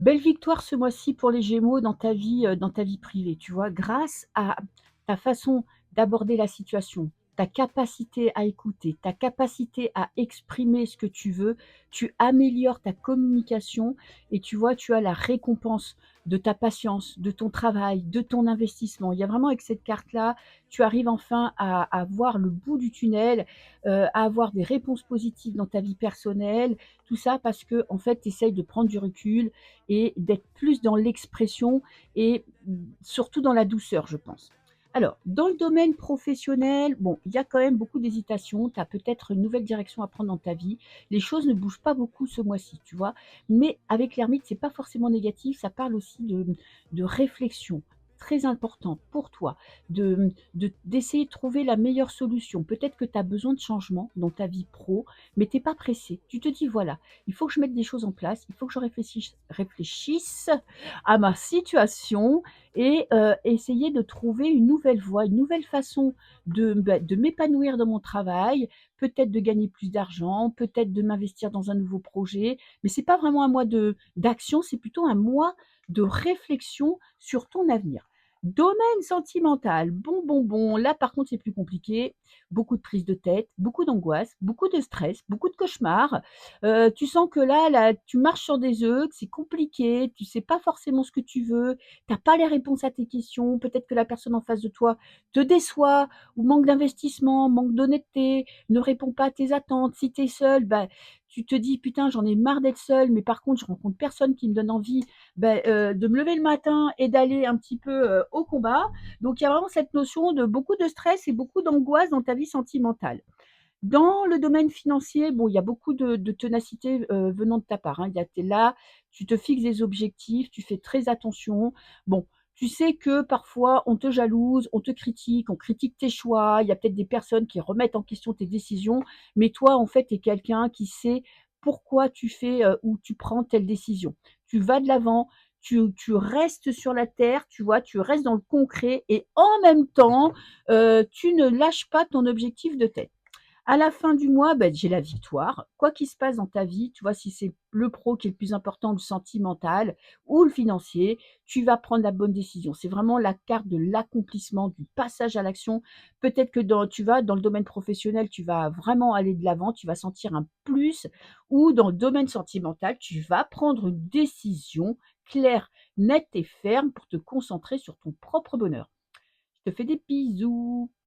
Belle victoire ce mois-ci pour les Gémeaux dans ta vie privée, tu vois? Grâce à ta façon d'aborder la situation, ta capacité à écouter, ta capacité à exprimer ce que tu veux, tu améliores ta communication et tu vois, tu as la récompense de ta patience, de ton travail, de ton investissement. Il y a vraiment avec cette carte-là, tu arrives enfin à voir le bout du tunnel, à avoir des réponses positives dans ta vie personnelle. Tout ça parce que en fait, tu essayes de prendre du recul et d'être plus dans l'expression et surtout dans la douceur, je pense. Alors, dans le domaine professionnel, bon, il y a quand même beaucoup d'hésitation. Tu as peut-être une nouvelle direction à prendre dans ta vie. Les choses ne bougent pas beaucoup ce mois-ci, tu vois. Mais avec l'ermite, c'est pas forcément négatif. Ça parle aussi de réflexion très importante pour toi, d'essayer de trouver la meilleure solution. Peut-être que tu as besoin de changement dans ta vie pro, mais tu pas pressé. Tu te dis, voilà, il faut que je mette des choses en place, il faut que je réfléchisse à ma situation et essayer de trouver une nouvelle voie, une nouvelle façon de m'épanouir dans mon travail, peut-être de gagner plus d'argent, peut-être de m'investir dans un nouveau projet. Mais c'est pas vraiment un mois d'action, c'est plutôt un mois de réflexion sur ton avenir. Domaine sentimental, bon, là par contre c'est plus compliqué, beaucoup de prise de tête, beaucoup d'angoisse, beaucoup de stress, beaucoup de cauchemars. Tu sens que là, tu marches sur des œufs, que c'est compliqué, tu sais pas forcément ce que tu veux, tu as pas les réponses à tes questions, peut-être que la personne en face de toi te déçoit ou manque d'investissement, manque d'honnêteté, ne répond pas à tes attentes. Si tu es seul, bah, tu te dis: «Putain, j'en ai marre d'être seul, mais par contre, je rencontre personne qui me donne envie, de me lever le matin et d'aller un petit peu, au combat». Donc il y a vraiment cette notion de beaucoup de stress et beaucoup d'angoisse dans ta vie sentimentale. Dans le domaine financier, bon, il y a beaucoup de ténacité, venant de ta part, hein. Il y a tu là, tu te fixes des objectifs, tu fais très attention. Bon, tu sais que parfois on te jalouse, on te critique, on critique tes choix, il y a peut-être des personnes qui remettent en question tes décisions, mais toi, en fait, tu es quelqu'un qui sait pourquoi tu fais, ou tu prends telle décision. Tu vas de l'avant, tu restes sur la terre, tu vois? Tu restes dans le concret et en même temps, tu ne lâches pas ton objectif de tête. À la fin du mois, j'ai la victoire. Quoi qu'il se passe dans ta vie, tu vois, si c'est le pro qui est le plus important, le sentimental ou le financier, tu vas prendre la bonne décision. C'est vraiment la carte de l'accomplissement, du passage à l'action. Peut-être que dans le domaine professionnel, tu vas vraiment aller de l'avant, tu vas sentir un plus ou dans le domaine sentimental, tu vas prendre une décision claire, nette et ferme pour te concentrer sur ton propre bonheur. Je te fais des bisous.